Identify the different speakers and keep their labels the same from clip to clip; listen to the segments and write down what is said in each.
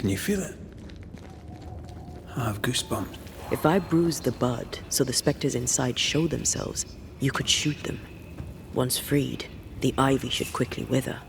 Speaker 1: Can you feel it? I have goosebumps.
Speaker 2: If I bruise the bud so the specters inside show themselves, you could shoot them. Once freed, the ivy should quickly wither.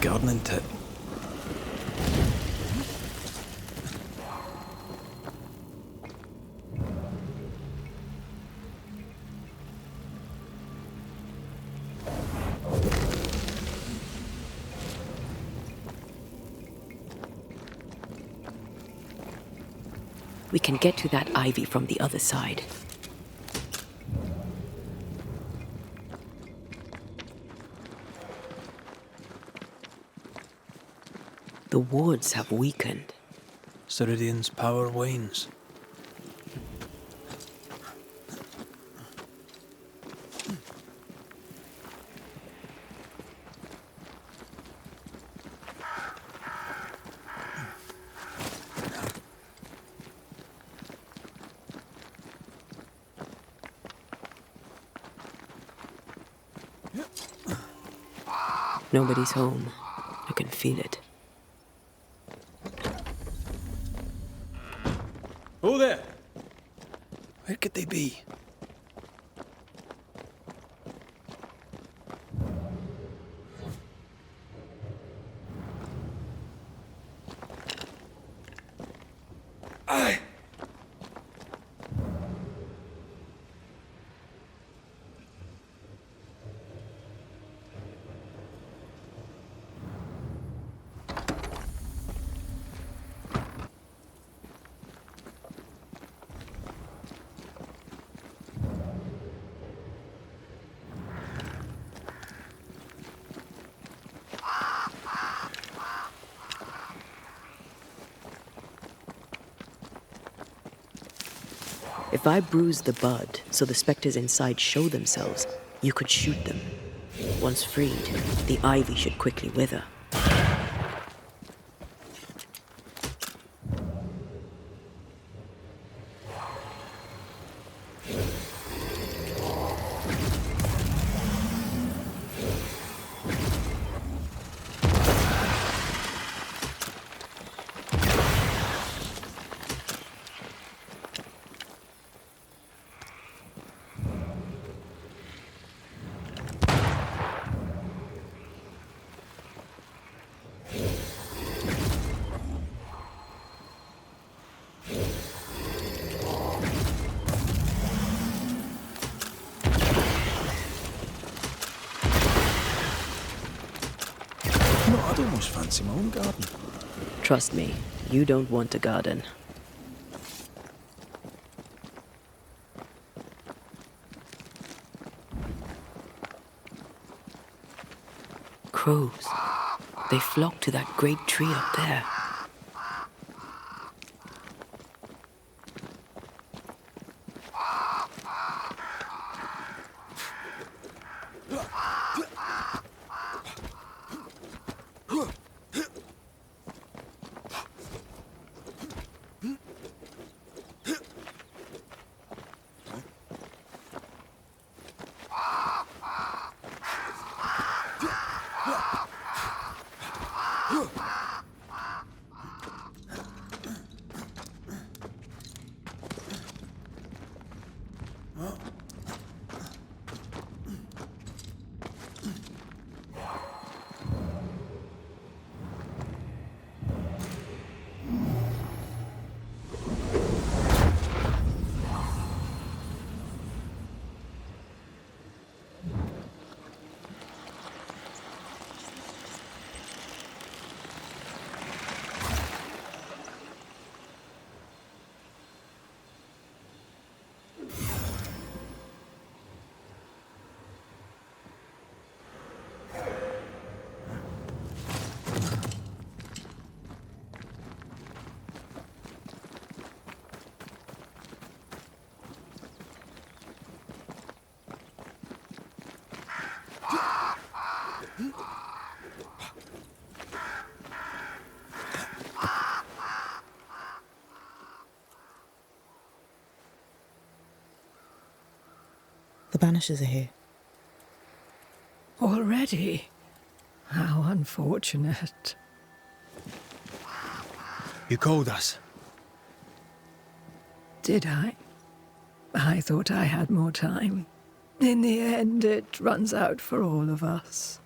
Speaker 1: Gardening tip.
Speaker 2: We can get to that ivy from the other side. The wards have weakened.
Speaker 1: Ceridian's power wanes.
Speaker 2: Nobody's home. I can feel it.
Speaker 1: Who there? Where could they be? Aye.
Speaker 2: If I bruise the bud so the specters inside show themselves, you could shoot them. Once freed, the ivy should quickly wither.
Speaker 1: just fancy my own garden.
Speaker 2: Trust me, you don't want a garden. Crows. They flock to that great tree up there.
Speaker 3: The Banishers are here.
Speaker 4: Already? How unfortunate.
Speaker 1: You called us.
Speaker 4: Did I? I thought I had more time. In the end, it runs out for all of us.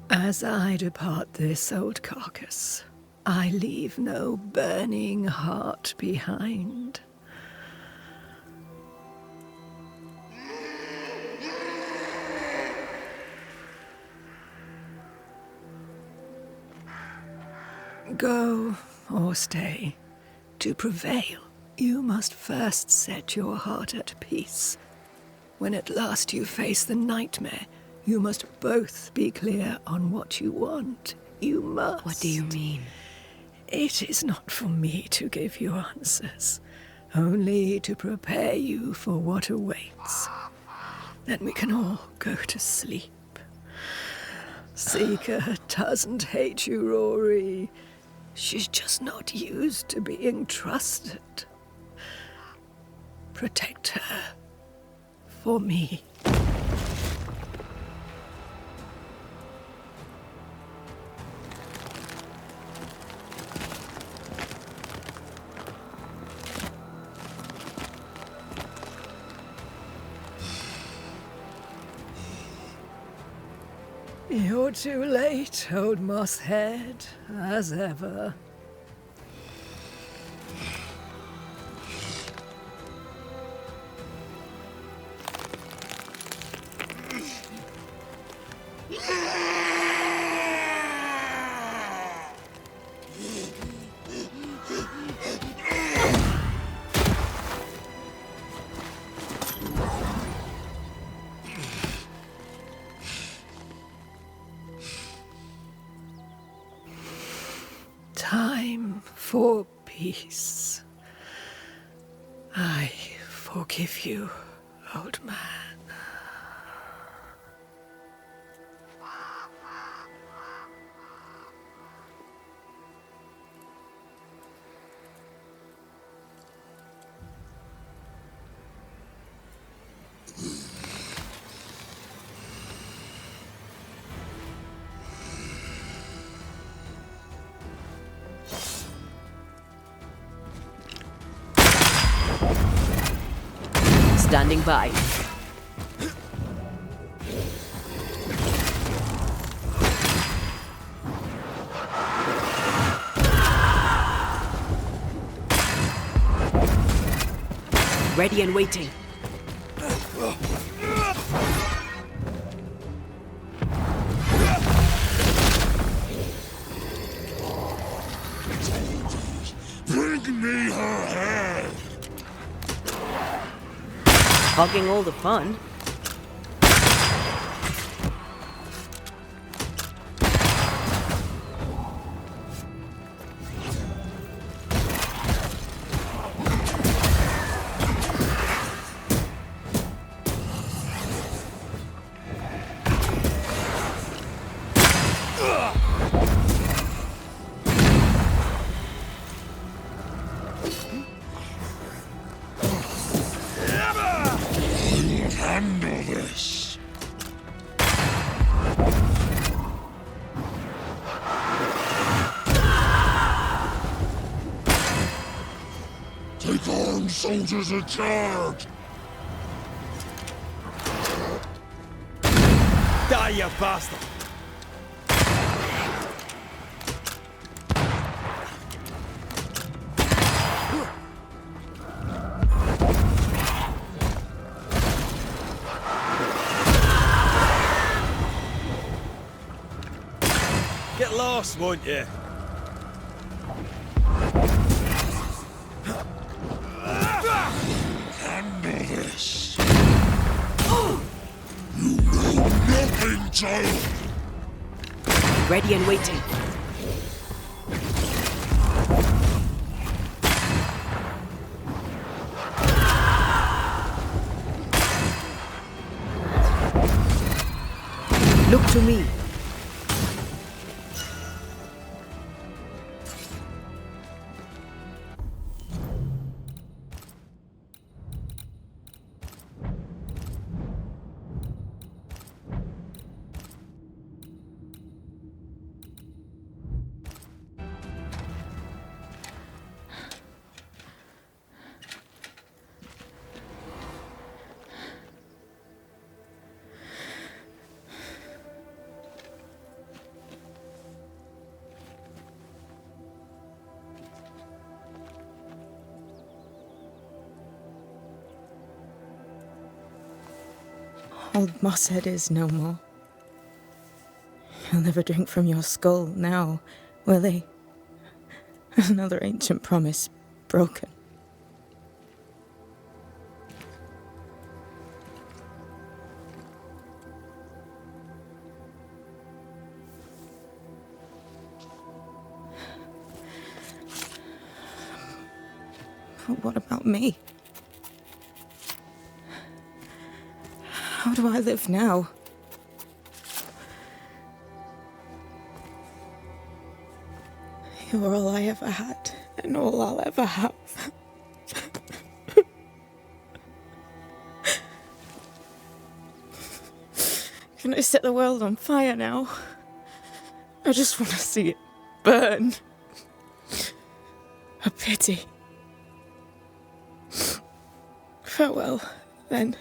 Speaker 4: As I depart this old carcass, I leave no burning heart behind. Go or stay. To prevail, you must first set your heart at peace. When at last you face the nightmare, you must both be clear on what you want. You must.
Speaker 2: What do you mean?
Speaker 4: It is not for me to give you answers, only to prepare you for what awaits. Then we can all go to sleep. Seeker doesn't hate you, Rory. She's just not used to being trusted. Protect her. For me. You're too late, old mosshead, as ever. Time for peace. I forgive you, old man.
Speaker 2: Standing by. Ready and waiting.
Speaker 5: Bring me her head!
Speaker 2: Hogging all the fun.
Speaker 5: Handle this! Take armed soldiers in charge!
Speaker 1: Die, you bastard! Get lost, won't you?
Speaker 5: Handle this! You know nothing, child!
Speaker 2: Ready and waiting. Look to me.
Speaker 3: Old Mosshead is no more. He'll never drink from your skull now, will he? Another ancient promise broken. But what about me? How do I live now? You're all I ever had, and all I'll ever have. Can I set the world on fire now? I just want to see it burn. A pity. Farewell, then.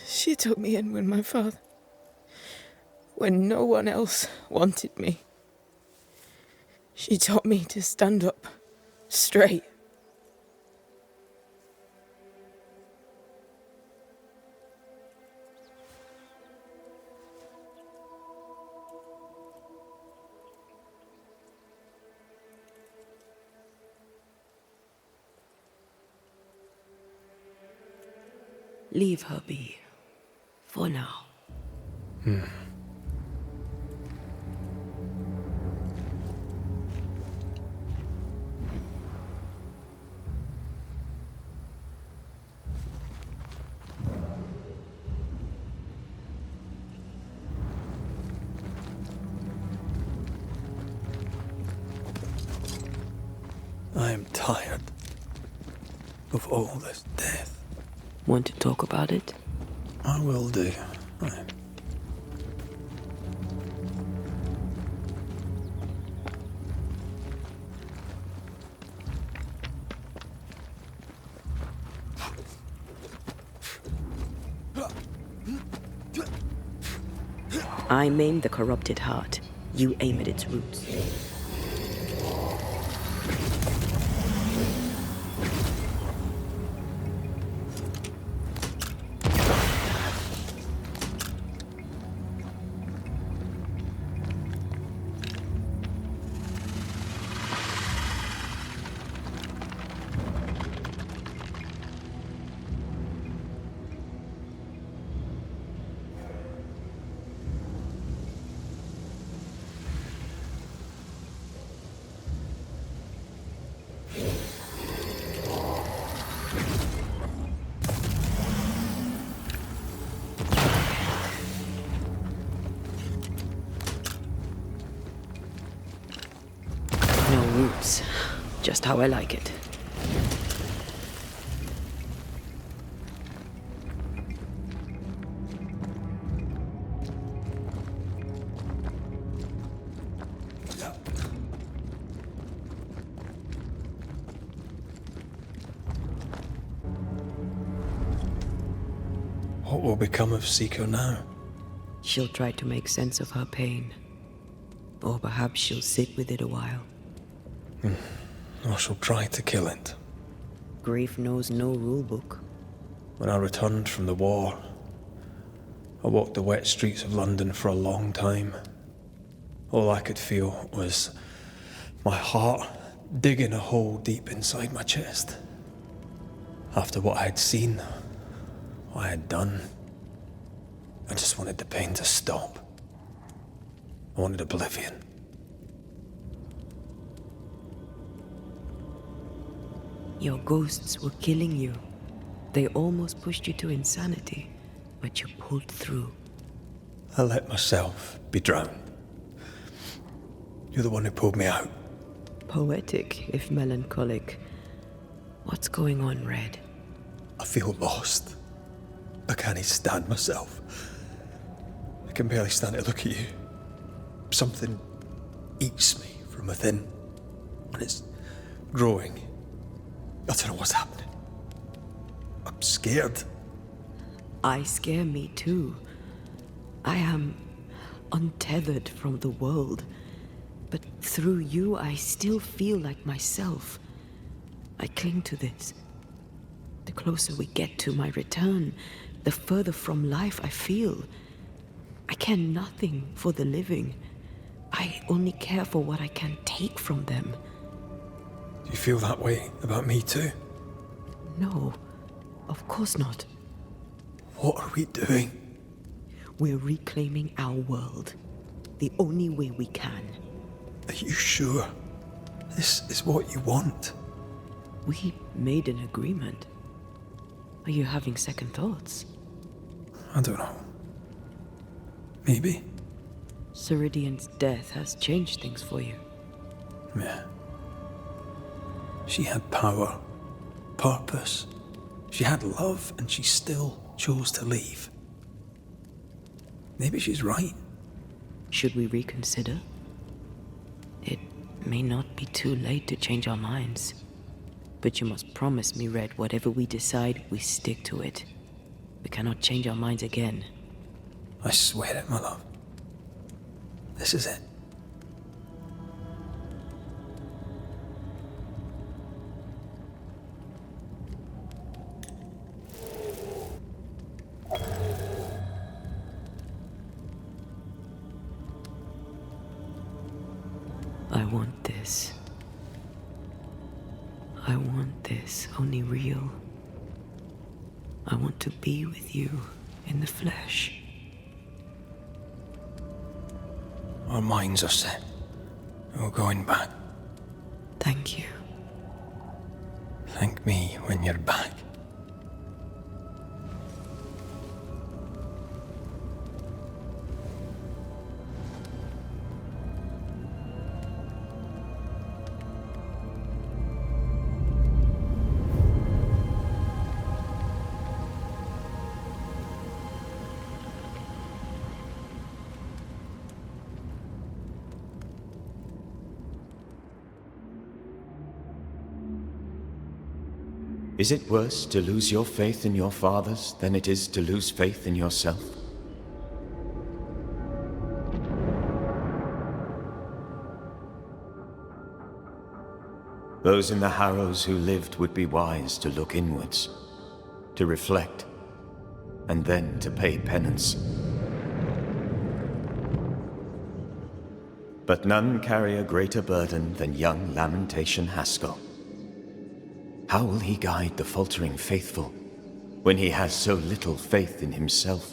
Speaker 3: She took me in when when no one else wanted me. She taught me to stand up straight.
Speaker 2: Leave her be. For now.
Speaker 1: I am tired of all this death.
Speaker 2: Want to talk about it?
Speaker 1: I will do.
Speaker 2: I maim the corrupted heart. You aim at its roots. No roots. Just how I like it.
Speaker 1: What will become of Seeker now?
Speaker 2: She'll try to make sense of her pain. Or perhaps she'll sit with it a while.
Speaker 1: Or she'll try to kill it.
Speaker 2: Grief knows no rulebook.
Speaker 1: When I returned from the war, I walked the wet streets of London for a long time. All I could feel was my heart digging a hole deep inside my chest. After what I had seen, what I had done, I just wanted the pain to stop. I wanted oblivion.
Speaker 2: Your ghosts were killing you. They almost pushed you to insanity, but you pulled through.
Speaker 1: I let myself be drowned. You're the one who pulled me out.
Speaker 2: Poetic, if melancholic. What's going on, Red?
Speaker 1: I feel lost. I can't even stand myself. I can barely stand to look at you. Something eats me from within, and it's growing. I don't know what's happening. I'm scared.
Speaker 2: I scare me too. I am untethered from the world, but through you I still feel like myself. I cling to this. The closer we get to my return, the further from life I feel. I care nothing for the living. I only care for what I can take from them.
Speaker 1: Do you feel that way about me too?
Speaker 2: No, of course not.
Speaker 1: What are we doing?
Speaker 2: We're reclaiming our world. The only way we can.
Speaker 1: Are you sure? This is what you want?
Speaker 2: We made an agreement. Are you having second thoughts?
Speaker 1: I don't know. Maybe.
Speaker 2: Ceridian's death has changed things for you.
Speaker 1: Yeah. She had power, purpose. She had love, and she still chose to leave. Maybe she's right.
Speaker 2: Should we reconsider? It may not be too late to change our minds. But you must promise me, Red, whatever we decide, we stick to it. We cannot change our minds again.
Speaker 1: I swear it, my love. This is it.
Speaker 2: I want this. I want this, only real. I want to be with you in the flesh.
Speaker 1: Our minds are set. We're going back.
Speaker 2: Thank you.
Speaker 1: Thank me when you're back.
Speaker 6: Is it worse to lose your faith in your fathers than it is to lose faith in yourself? Those in the Harrows who lived would be wise to look inwards, to reflect, and then to pay penance. But none carry a greater burden than young Lamentation Haskell. How will he guide the faltering faithful when he has so little faith in himself?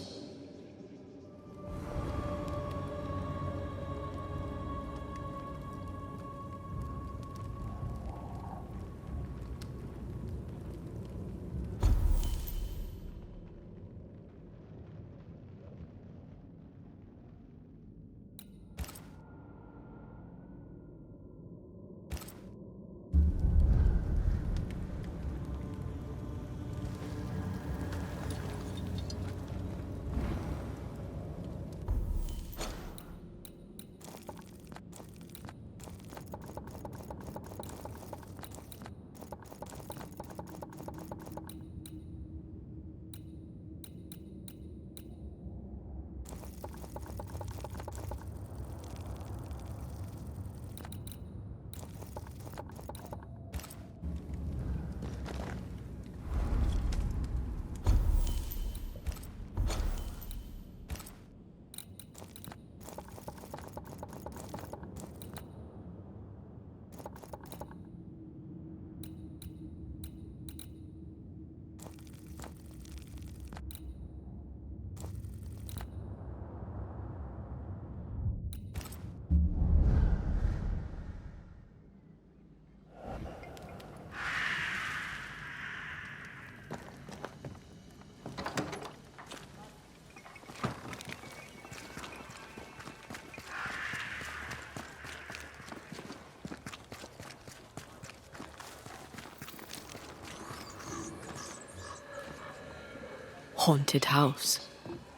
Speaker 2: Haunted house.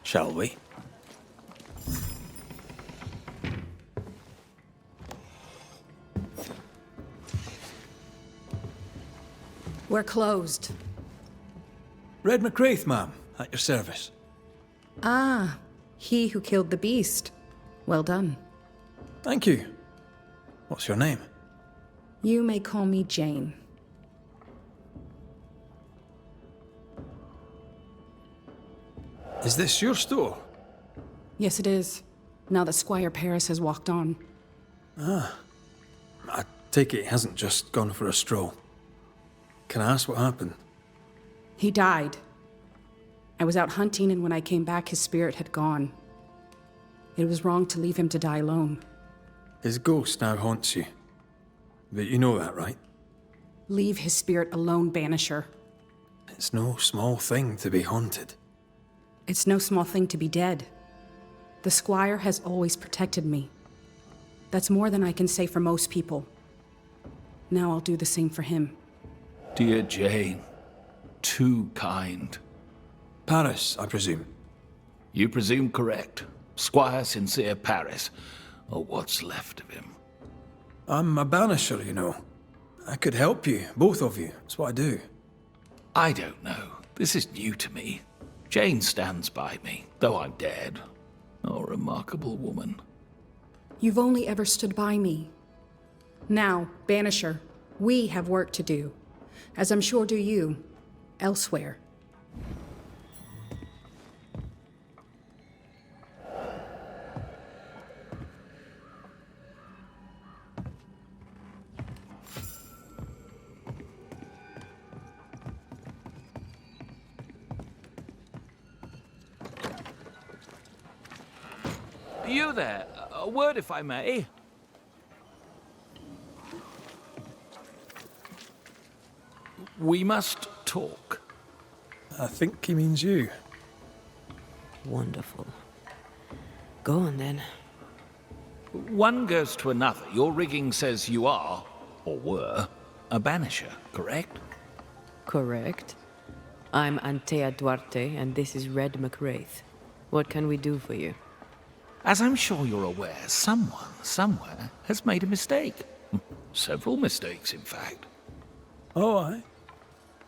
Speaker 1: Shall we?
Speaker 7: We're closed.
Speaker 1: Red McRaith, ma'am, at your service.
Speaker 7: Ah, he who killed the beast. Well done.
Speaker 1: Thank you. What's your name?
Speaker 7: You may call me Jane.
Speaker 1: Is this your store?
Speaker 7: Yes, it is. Now that Squire Paris has walked on.
Speaker 1: I take it he hasn't just gone for a stroll. Can I ask what happened?
Speaker 7: He died. I was out hunting, and when I came back, his spirit had gone. It was wrong to leave him to die alone.
Speaker 1: His ghost now haunts you. But you know that, right?
Speaker 7: Leave his spirit alone, Banisher.
Speaker 1: It's no small thing to be haunted.
Speaker 7: It's no small thing to be dead. The Squire has always protected me. That's more than I can say for most people. Now I'll do the same for him.
Speaker 8: Dear Jane, too kind.
Speaker 1: Paris, I presume.
Speaker 8: You presume correct. Squire Sincere Paris, or what's left of him.
Speaker 1: I'm a banisher, you know. I could help you, both of you. That's what I do.
Speaker 8: I don't know. This is new to me. Jane stands by me, though I'm dead. Oh, remarkable woman.
Speaker 7: You've only ever stood by me. Now, Banisher, we have work to do, as I'm sure do you, elsewhere.
Speaker 8: you there. A word, if I may. We must talk.
Speaker 1: I think he means you.
Speaker 2: Wonderful. Go on then.
Speaker 8: One goes to another. Your rigging says you are, or were, a Banisher, correct?
Speaker 2: Correct. I'm Antea Duarte, and this is Red McRaith. What can we do for you?
Speaker 8: As I'm sure you're aware, someone, somewhere, has made a mistake. Several mistakes, in fact.
Speaker 1: Oh, aye.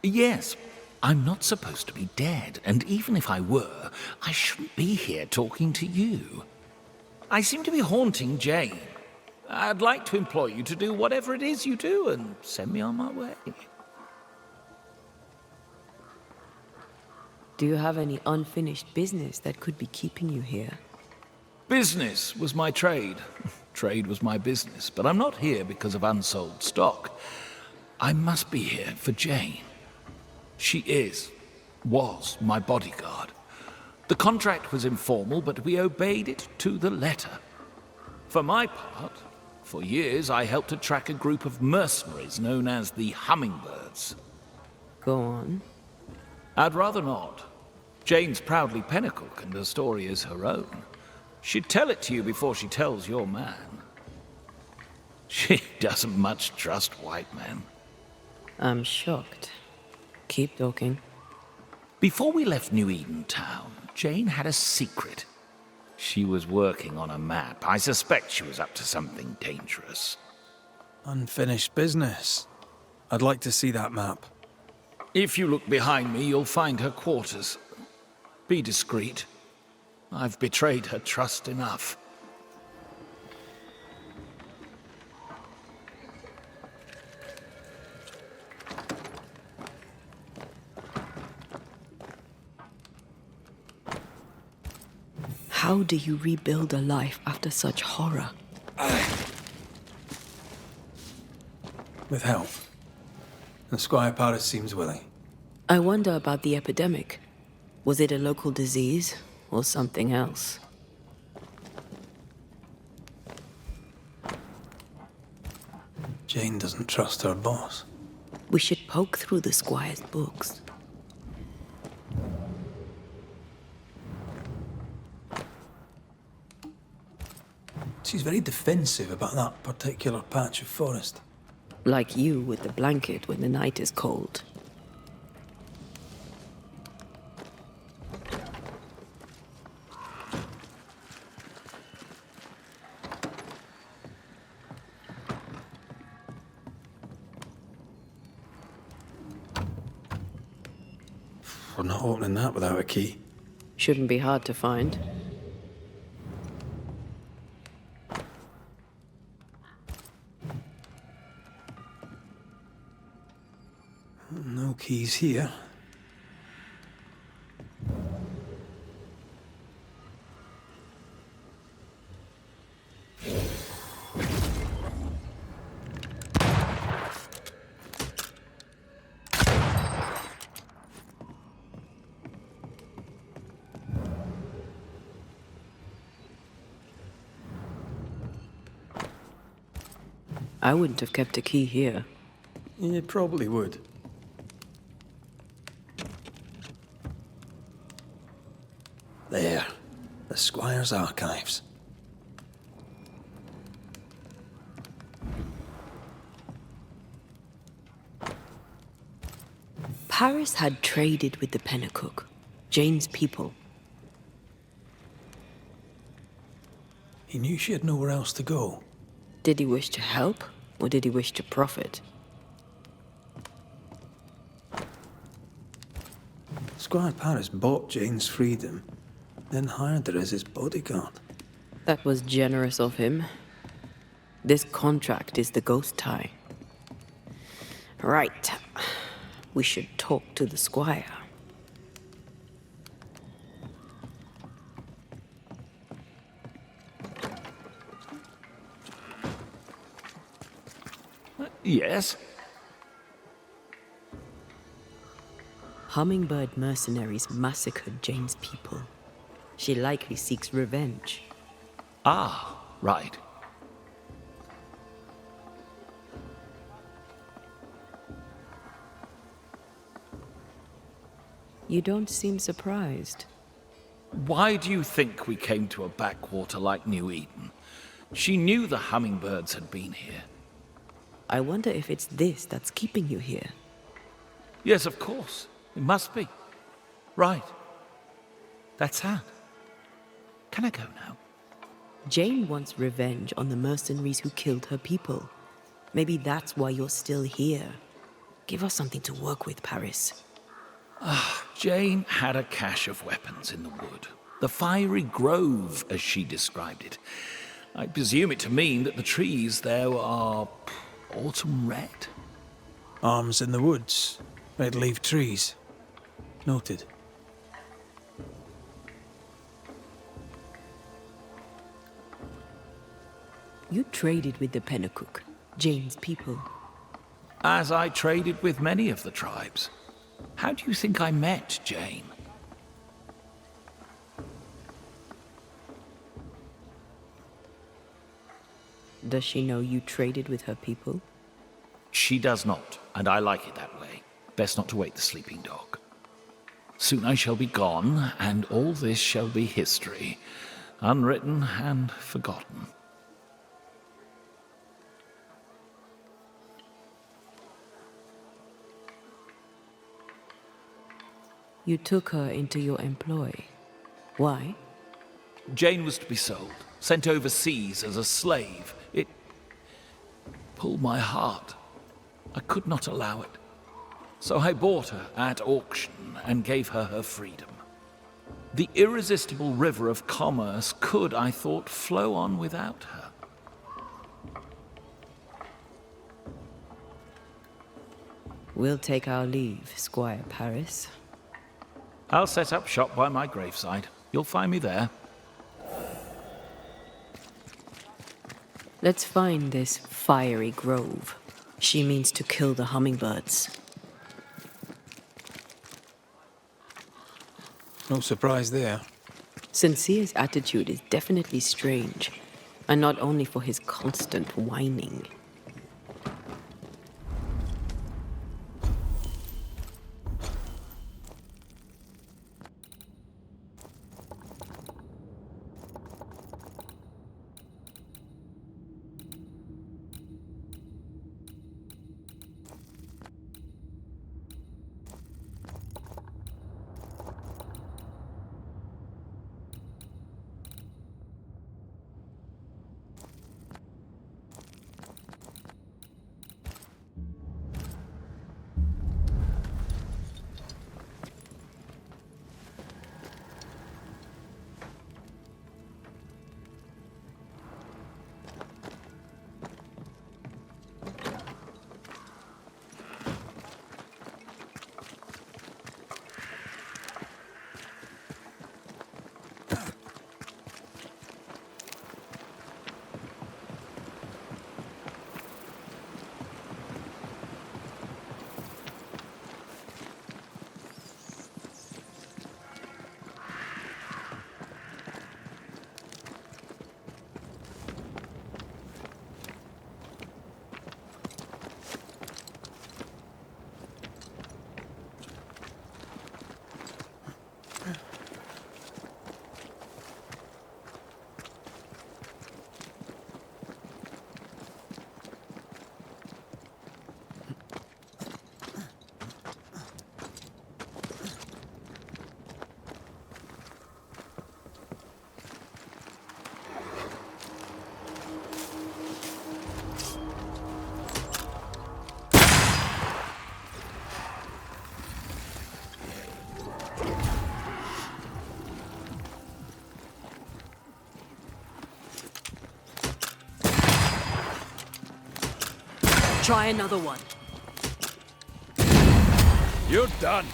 Speaker 8: Yes, I'm not supposed to be dead, and even if I were, I shouldn't be here talking to you. I seem to be haunting Jane. I'd like to implore you to do whatever it is you do and send me on my way.
Speaker 2: Do you have any unfinished business that could be keeping you here?
Speaker 8: Business was my trade. Trade was my business, but I'm not here because of unsold stock. I must be here for Jane. She was my bodyguard. The contract was informal, but we obeyed it to the letter. For my part, for years I helped to track a group of mercenaries known as the Hummingbirds.
Speaker 2: Go on.
Speaker 8: I'd rather not. Jane's proudly Pennacook, and the story is her own. She'd tell it to you before she tells your man. She doesn't much trust white men.
Speaker 2: I'm shocked. Keep talking.
Speaker 8: Before we left New Eden Town, Jane had a secret. She was working on a map. I suspect she was up to something dangerous.
Speaker 1: Unfinished business. I'd like to see that map.
Speaker 8: If you look behind me, you'll find her quarters. Be discreet. I've betrayed her trust enough.
Speaker 2: How do you rebuild a life after such horror?
Speaker 1: With help. And Squire Paris seems willing.
Speaker 2: I wonder about the epidemic. Was it a local disease or something else?
Speaker 1: Jane doesn't trust her boss.
Speaker 2: We should poke through the Squire's books.
Speaker 1: She's very defensive about that particular patch of forest.
Speaker 2: Like you with the blanket when the night is cold.
Speaker 1: We're not opening that without a key.
Speaker 2: Shouldn't be hard to find.
Speaker 1: No keys here.
Speaker 2: I wouldn't have kept a key here.
Speaker 1: You probably would. There. The Squire's archives.
Speaker 2: Paris had traded with the Pennacook, Jane's people.
Speaker 1: He knew she had nowhere else to go.
Speaker 2: Did he wish to help, or did he wish to profit?
Speaker 1: Squire Paris bought Jane's freedom, then hired her as his bodyguard.
Speaker 2: That was generous of him. This contract is the ghost tie. Right. We should talk to the Squire.
Speaker 8: Yes?
Speaker 2: Hummingbird mercenaries massacred Jane's people. She likely seeks revenge.
Speaker 8: Ah, right.
Speaker 2: You don't seem surprised.
Speaker 8: Why do you think we came to a backwater like New Eden? She knew the hummingbirds had been here.
Speaker 2: I wonder if it's this that's keeping you here.
Speaker 8: Yes, of course. It must be. Right. That's sad. Can I go now?
Speaker 2: Jane wants revenge on the mercenaries who killed her people. Maybe that's why you're still here. Give us something to work with, Paris.
Speaker 8: Jane had a cache of weapons in the wood. The fiery grove, as she described it. I presume it to mean that the trees there are autumn red.
Speaker 1: Arms in the woods. Red leaf trees. Noted.
Speaker 2: You traded with the Pennacook, Jane's people.
Speaker 8: As I traded with many of the tribes. How do you think I met Jane?
Speaker 2: Does she know you traded with her people?
Speaker 8: She does not, and I like it that way. Best not to wake the sleeping dog. Soon I shall be gone, and all this shall be history, unwritten and forgotten.
Speaker 2: You took her into your employ. Why?
Speaker 8: Jane was to be sold, sent overseas as a slave. It pulled my heart. I could not allow it. So I bought her at auction and gave her her freedom. The irresistible river of commerce could, I thought, flow on without her.
Speaker 2: We'll take our leave, Squire Paris.
Speaker 8: I'll set up shop by my graveside. You'll find me there.
Speaker 2: Let's find this fiery grove. She means to kill the hummingbirds.
Speaker 1: No surprise there.
Speaker 2: Sincere's attitude is definitely strange, and not only for his constant whining. Try another one.
Speaker 8: You're done.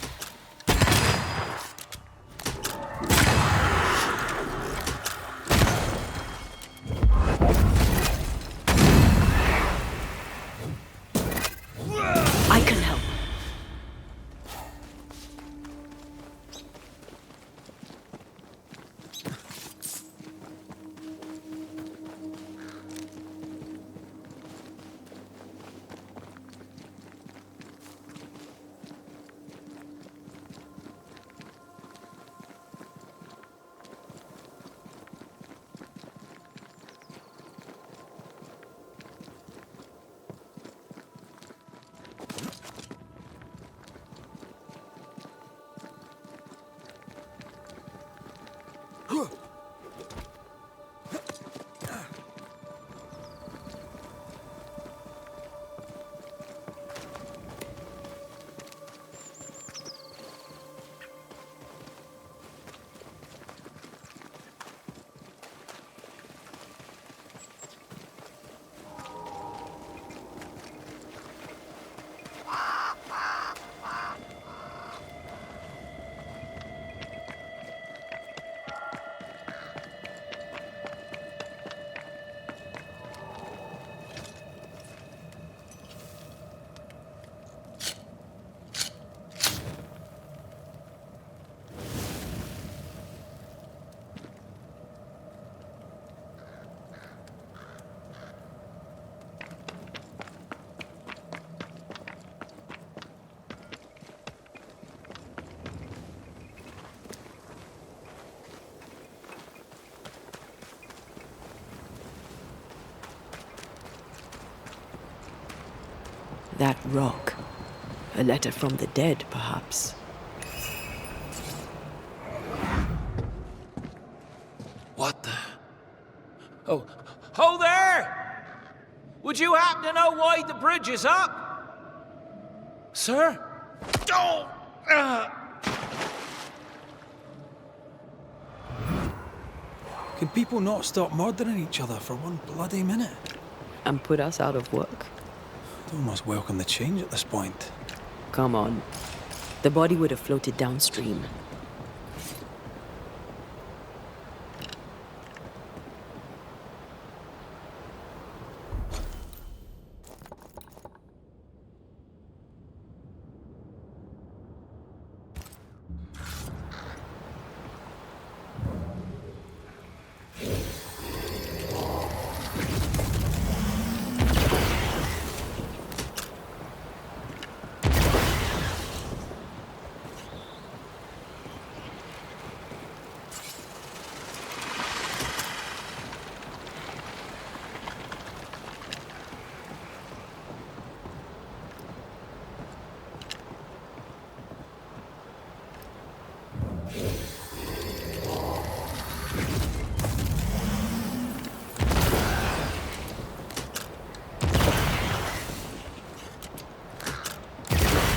Speaker 2: I can help. That rock. A letter from the dead, perhaps.
Speaker 8: What the? Oh, ho there! Would you happen to know why the bridge is up? Sir? Oh!
Speaker 1: Can people not stop murdering each other for one bloody minute?
Speaker 2: And put us out of work?
Speaker 1: I'd almost welcome the change at this point.
Speaker 2: Come on. The body would have floated downstream.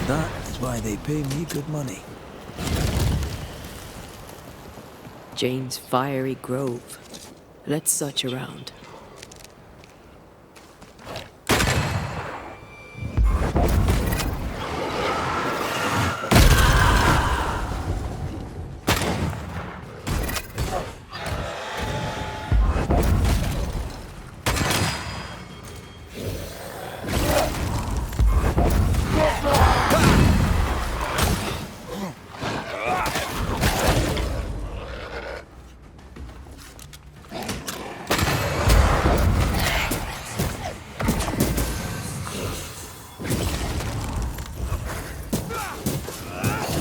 Speaker 1: That is why they pay me good money.
Speaker 2: Jane's fiery grove. Let's search around.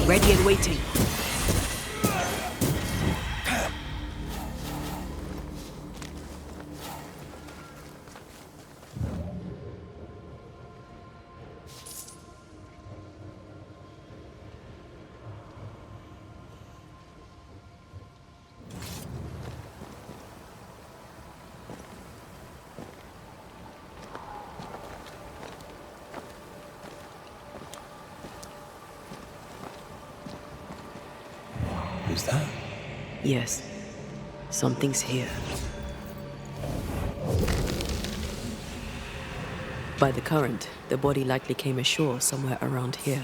Speaker 2: Ready and waiting.
Speaker 1: Who's that?
Speaker 2: Yes. Something's here. By the current, the body likely came ashore somewhere around here.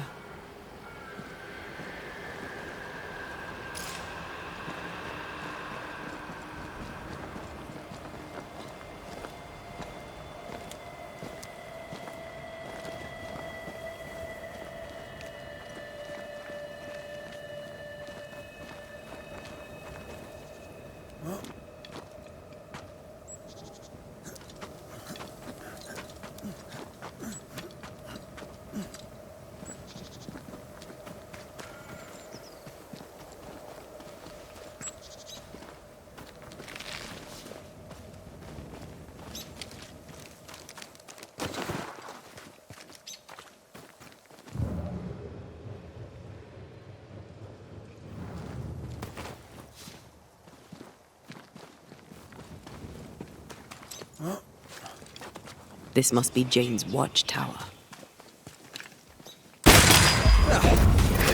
Speaker 2: This must be Jane's watchtower.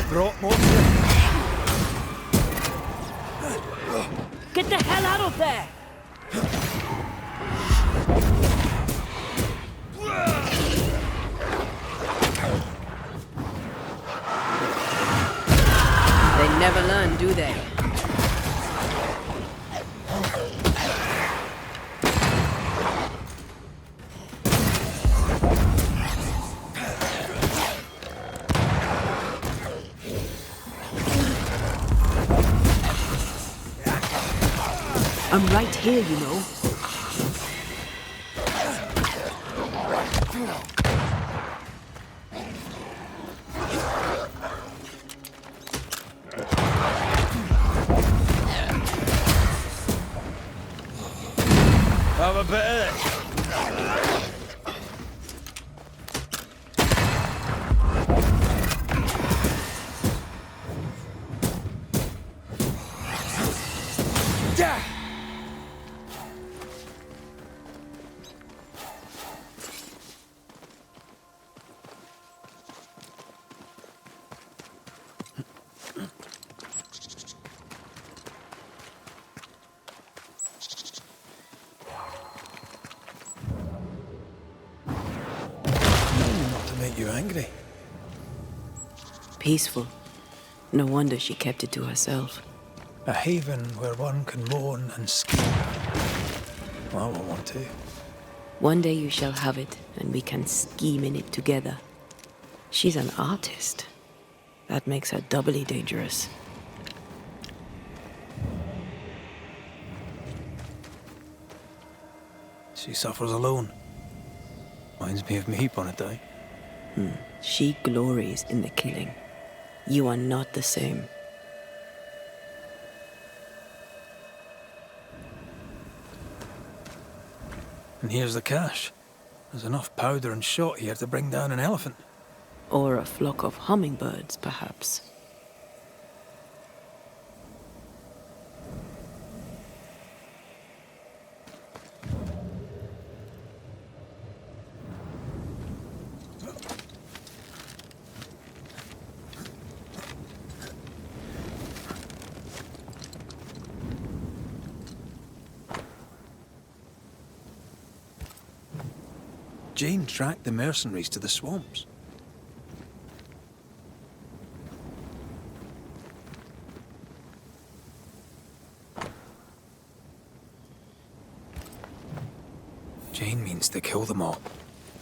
Speaker 1: Brought more.
Speaker 2: Get the hell out of there! They never learn, do they? I'm right here, you know.
Speaker 1: Have a bit of it. you angry?
Speaker 2: Peaceful. No wonder she kept it to herself.
Speaker 1: A haven where one can moan and scheme. Well, I won't want to.
Speaker 2: One day you shall have it, and we can scheme in it together. She's an artist. That makes her doubly dangerous.
Speaker 1: She suffers alone. Reminds me of me upon a time.
Speaker 2: She glories in the killing. You are not the same.
Speaker 1: And here's the cash. There's enough powder and shot here to bring down an elephant.
Speaker 2: Or a flock of hummingbirds, perhaps.
Speaker 1: Jane tracked the mercenaries to the swamps. Jane means to kill them all.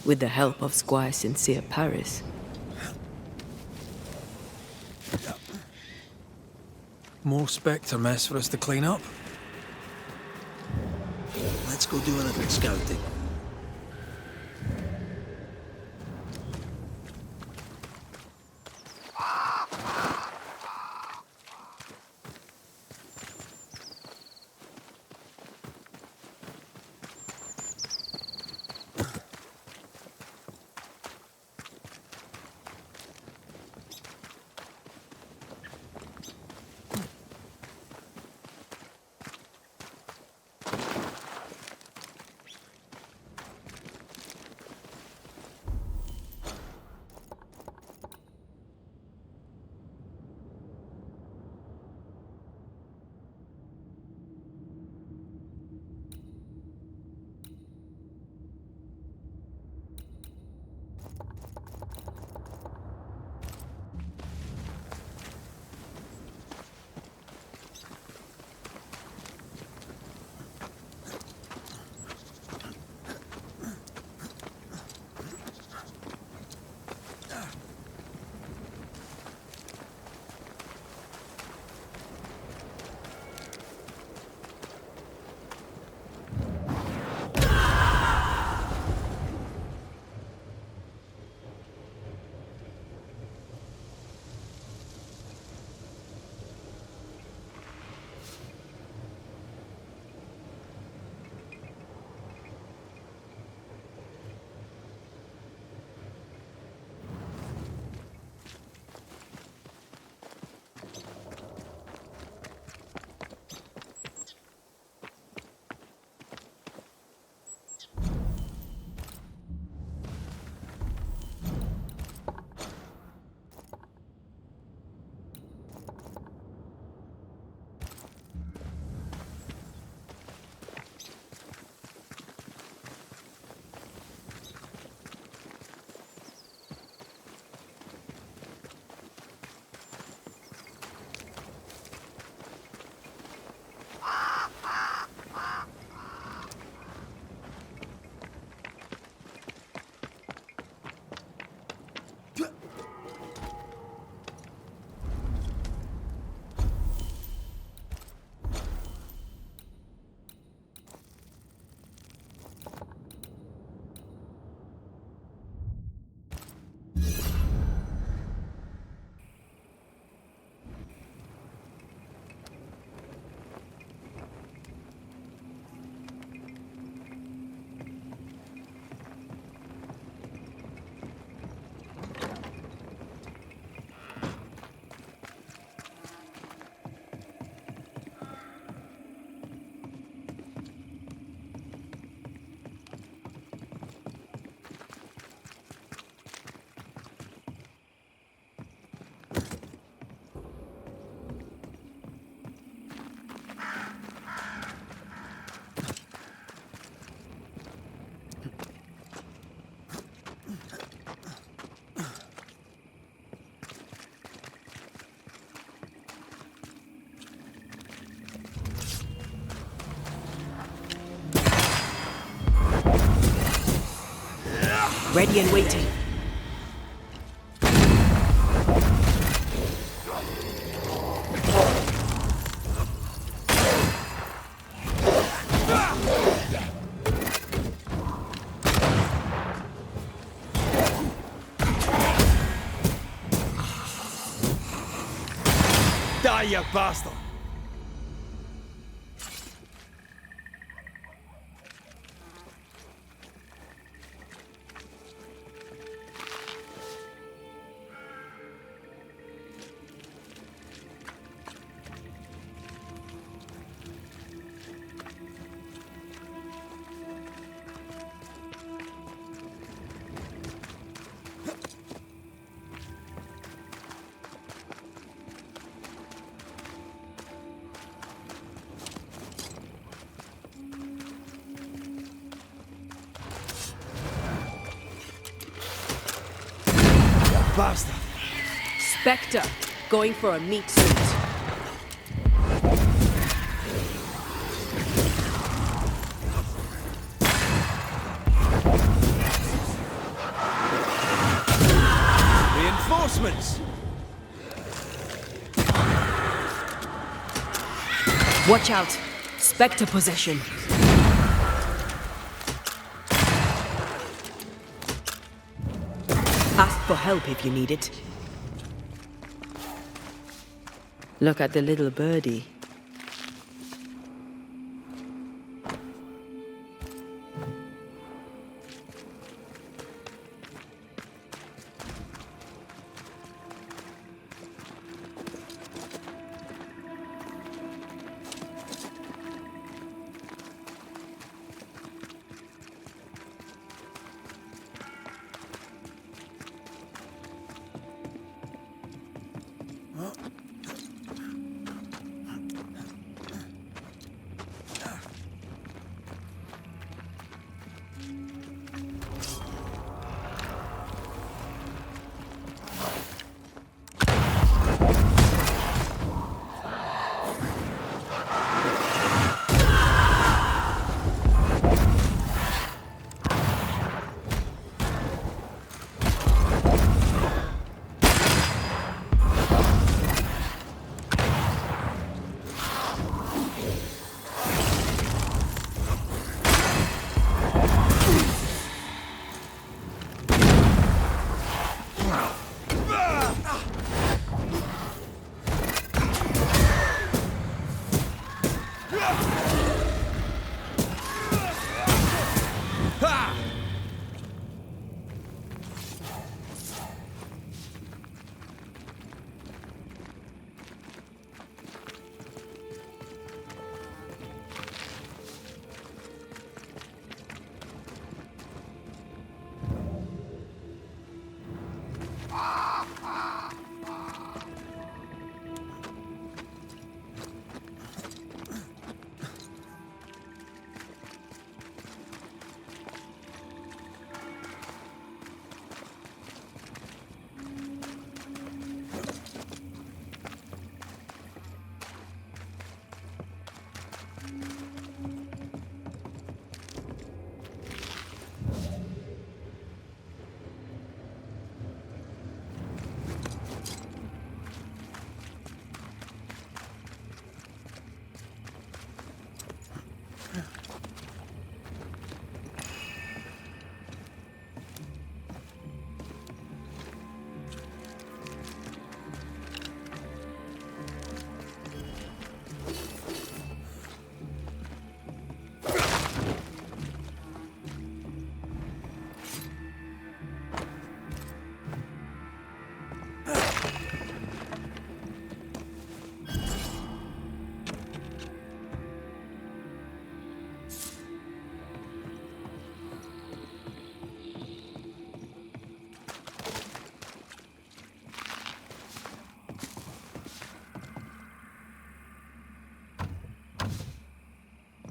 Speaker 2: With the help of Squire Sincere Paris.
Speaker 1: More Spectre mess for us to clean up.
Speaker 9: Let's go do a little scouting.
Speaker 2: Ready and waiting.
Speaker 1: Die, you bastard! Bastard!
Speaker 2: Spectre, going for a meat suit.
Speaker 1: Reinforcements!
Speaker 2: Watch out! Spectre possession. Ask for help if you need it. Look at the little birdie.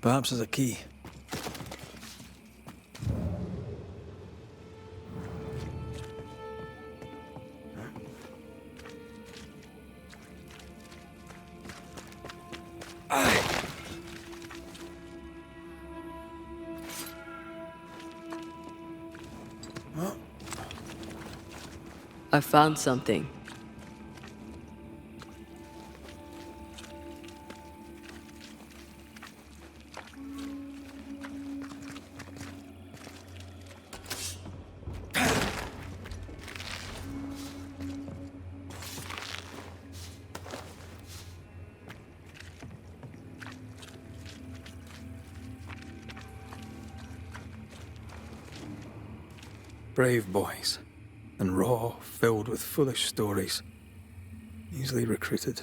Speaker 1: Perhaps there's a key. Huh?
Speaker 2: I found something.
Speaker 1: Brave boys, and raw, filled with foolish stories. Easily recruited.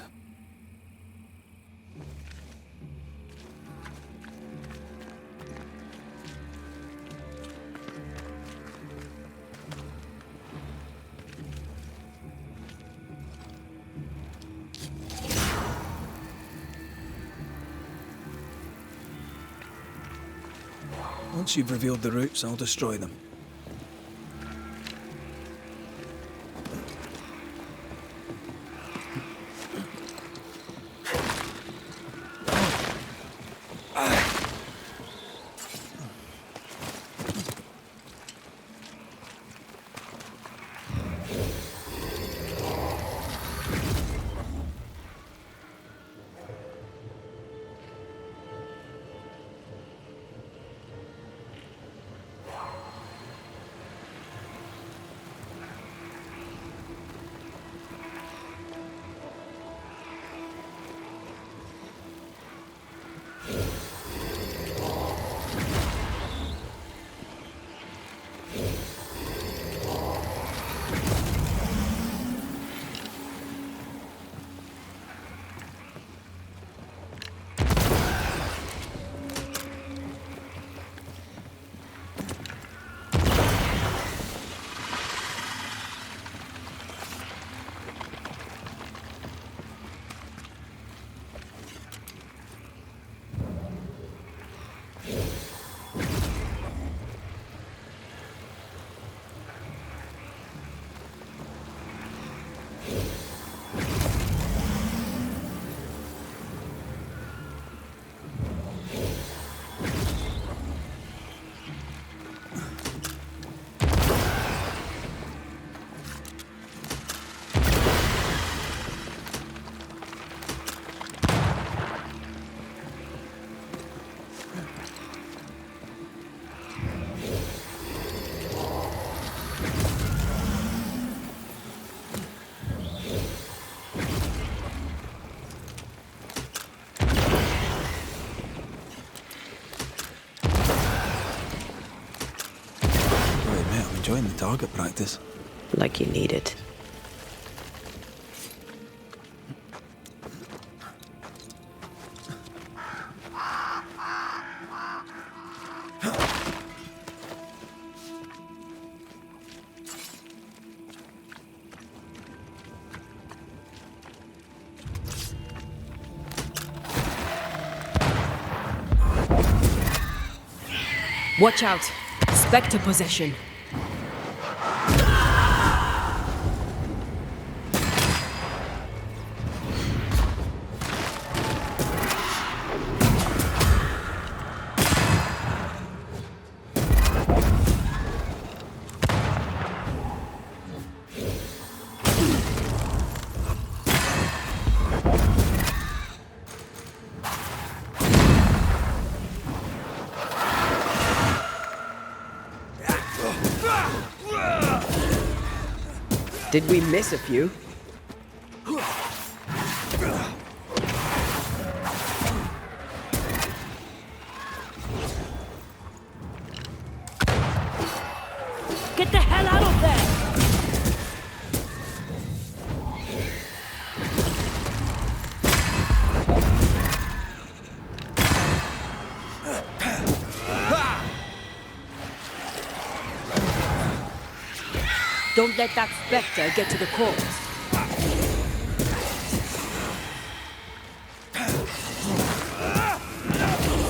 Speaker 1: Once you've revealed the roots, I'll destroy them. Enjoying the target practice.
Speaker 2: Like you need it. Watch out! Spectre possession! Did we miss a few? Get the hell out of there! Don't let that spectre get to the corpse.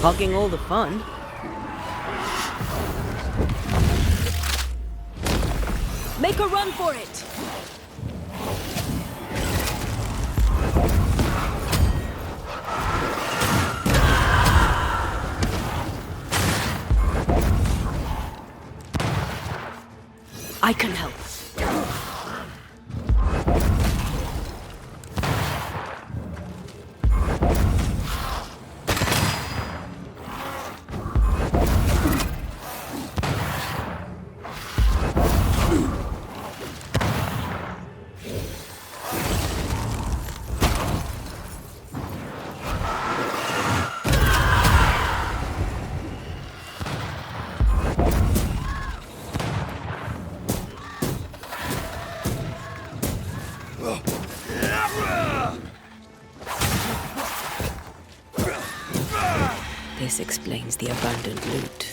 Speaker 2: Hogging all the fun. Make a run for it! I can help. This explains the abandoned loot.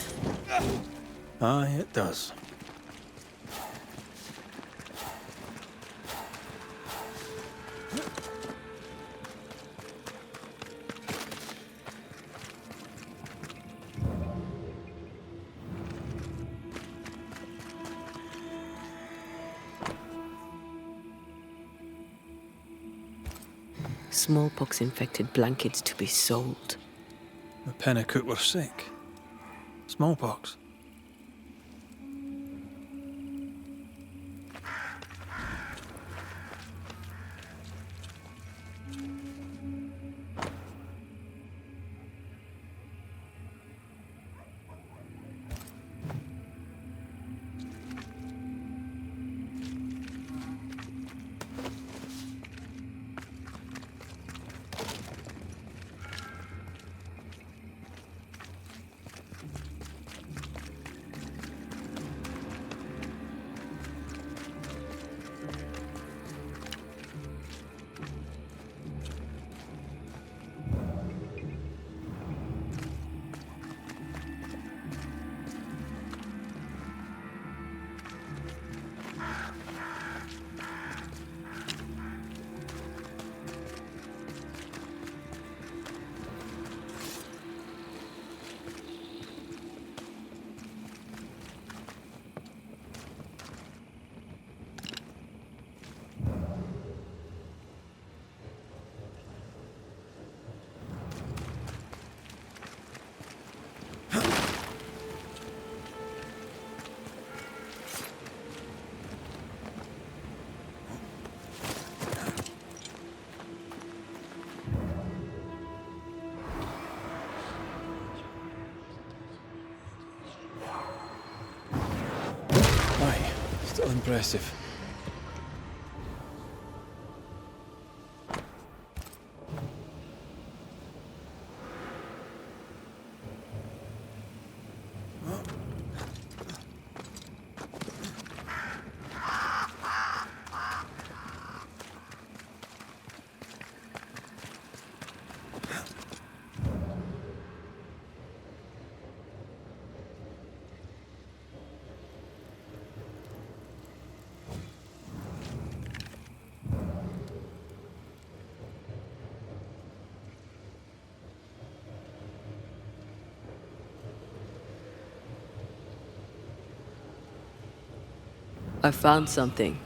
Speaker 1: Aye, it does.
Speaker 2: Smallpox-infected blankets to be sold.
Speaker 1: The Pennicoot were sick. Smallpox. Aye, still impressive.
Speaker 2: I found something.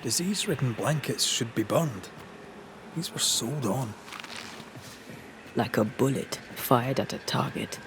Speaker 2: Disease-ridden blankets should be burned. These were sold on. Like a bullet fired at a target.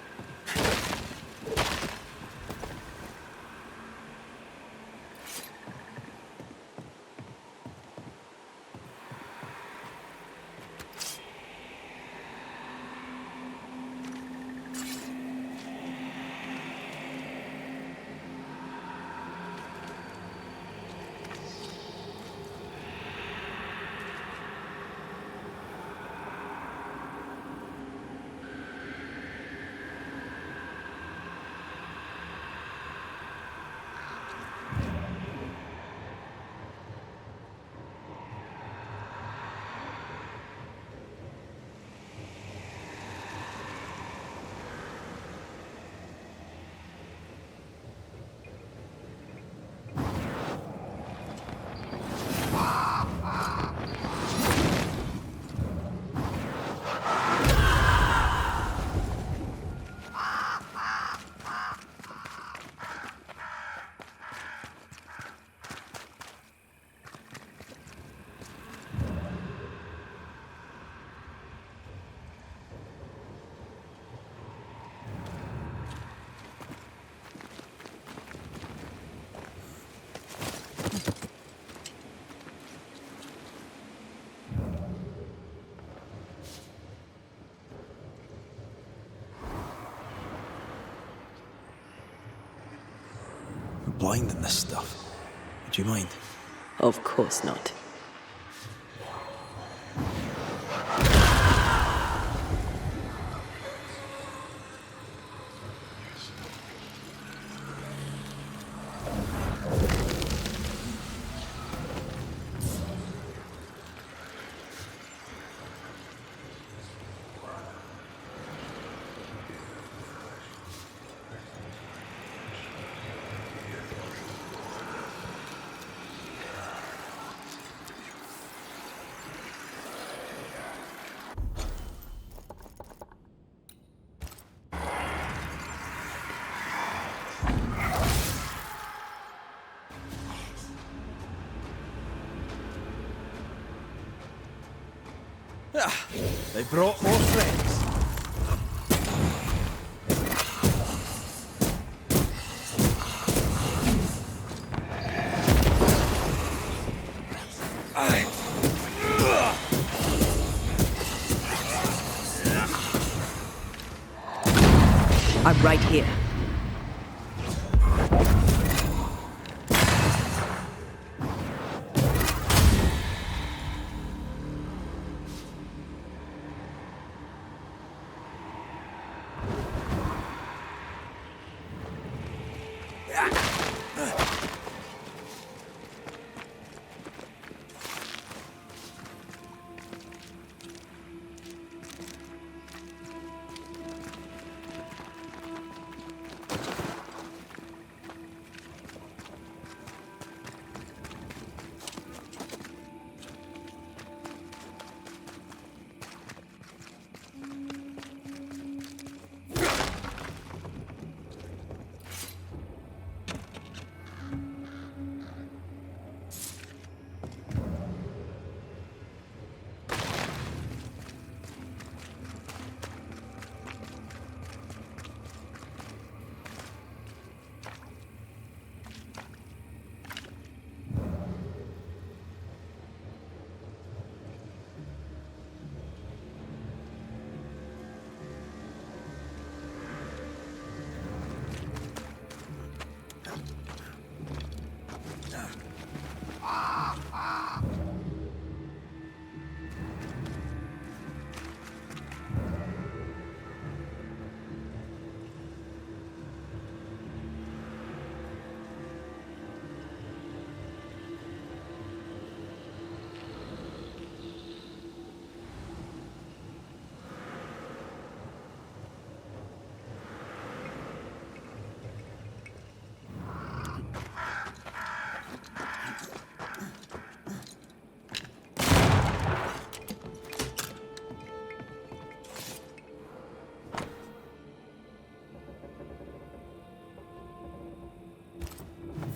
Speaker 1: blind in this stuff. Would you mind?
Speaker 2: Of course not.
Speaker 1: They brought more friends.
Speaker 2: I'm right here.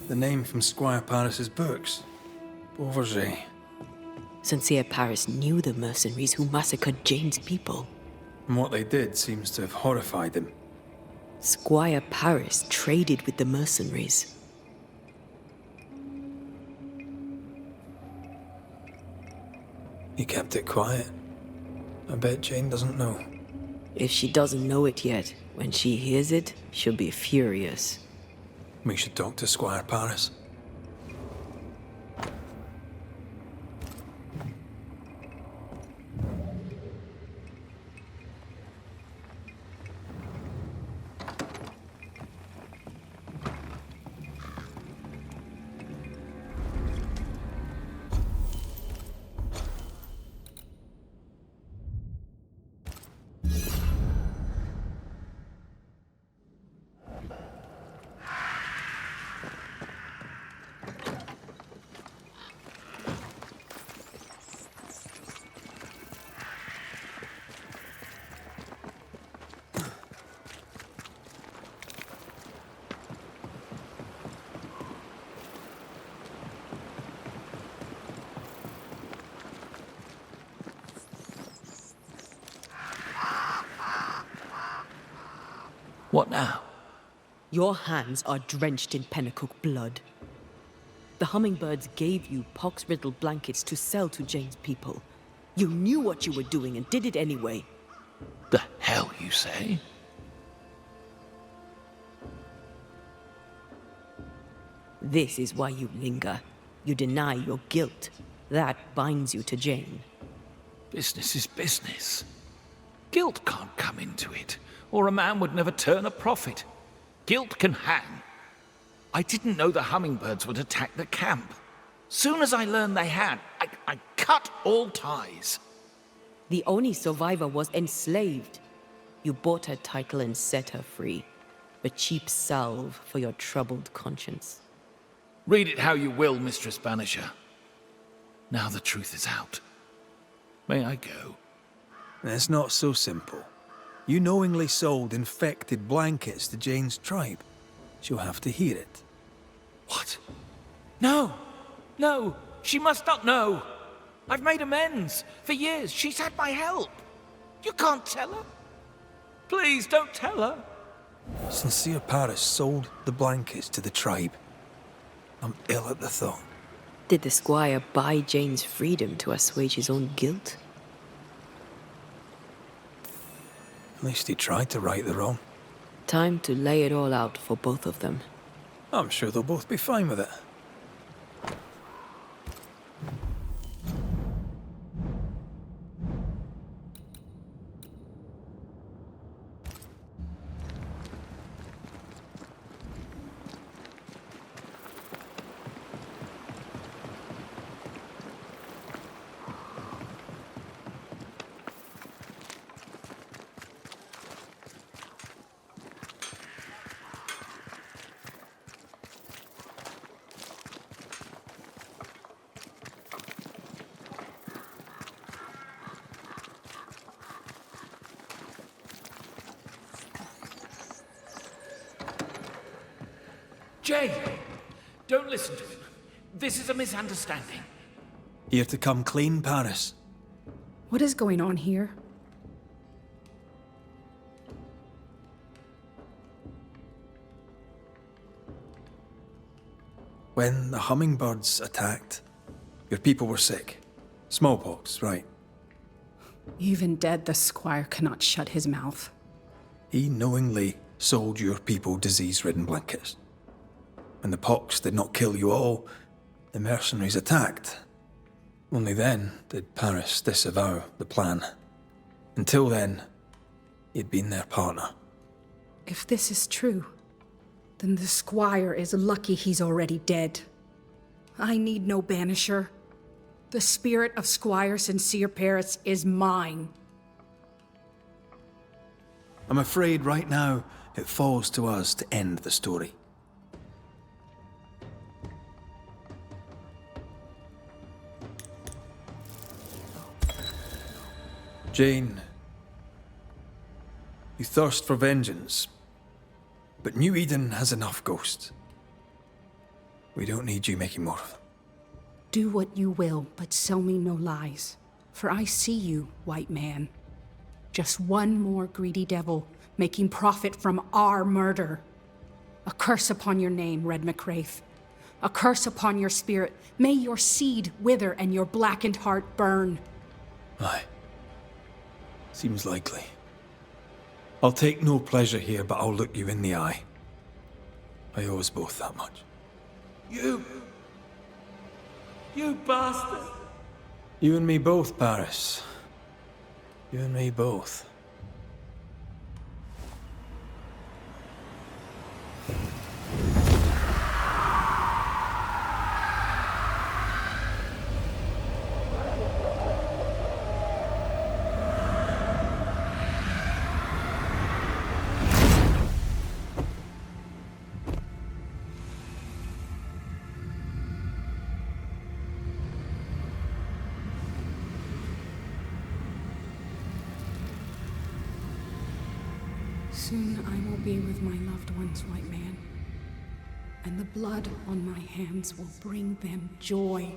Speaker 1: The name from Squire Paris's books. Burche.
Speaker 2: Sincere Paris knew the mercenaries who massacred Jane's people.
Speaker 1: And what they did seems to have horrified them.
Speaker 2: Squire Paris traded with the mercenaries.
Speaker 1: He kept it quiet. I bet Jane doesn't know.
Speaker 2: If she doesn't know it yet, when she hears it, she'll be furious.
Speaker 1: We should talk to Squire Paris.
Speaker 8: What now?
Speaker 2: Your hands are drenched in Pennacook blood. The hummingbirds gave you pox-riddled blankets to sell to Jane's people. You knew what you were doing and did it anyway.
Speaker 8: The hell you say?
Speaker 2: This is why you linger. You deny your guilt. That binds you to Jane.
Speaker 8: Business is business. Guilt can't come into it, or a man would never turn a profit. Guilt can hang. I didn't know the hummingbirds would attack the camp. Soon as I learned they had, I cut all ties.
Speaker 2: The only survivor was enslaved. You bought her title and set her free. A cheap salve for your troubled conscience.
Speaker 8: Read it how you will, Mistress Banisher. Now the truth is out. May I go?
Speaker 1: It's not so simple. You knowingly sold infected blankets to Jane's tribe. She'll have to hear it.
Speaker 8: What? No! No! She must not know! I've made amends. For years, she's had my help. You can't tell her. Please, don't tell her.
Speaker 1: Sincere Paris sold the blankets to the tribe. I'm ill at the thought.
Speaker 2: Did the squire buy Jane's freedom to assuage his own guilt?
Speaker 1: At least he tried to right the wrong.
Speaker 2: Time to lay it all out for both of them.
Speaker 1: I'm sure they'll both be fine with it.
Speaker 8: Jay! Don't listen to him. This is a misunderstanding.
Speaker 1: Here to come clean, Paris.
Speaker 7: What is going on here?
Speaker 1: When the hummingbirds attacked, your people were sick. Smallpox, right?
Speaker 7: Even dead, the squire cannot shut his mouth.
Speaker 1: He knowingly sold your people disease-ridden blankets. When the pox did not kill you all, the mercenaries attacked. Only then did Paris disavow the plan. Until then, he'd been their partner.
Speaker 7: If this is true, then the squire is lucky he's already dead. I need no banisher. The spirit of Squire Sincere Paris is mine.
Speaker 1: I'm afraid right now it falls to us to end the story. Jane, you thirst for vengeance, but New Eden has enough ghosts. We don't need you making more of them.
Speaker 7: Do what you will, but sell me no lies. For I see you, white man. Just one more greedy devil, making profit from our murder. A curse upon your name, Red McRaith. A curse upon your spirit. May your seed wither and your blackened heart burn.
Speaker 1: Aye. Seems likely. I'll take no pleasure here, but I'll look you in the eye. I owe us both that much.
Speaker 8: You bastard!
Speaker 1: You and me both, Paris. You and me both.
Speaker 7: Soon I will be with my loved ones, white man. And the blood on my hands will bring them joy.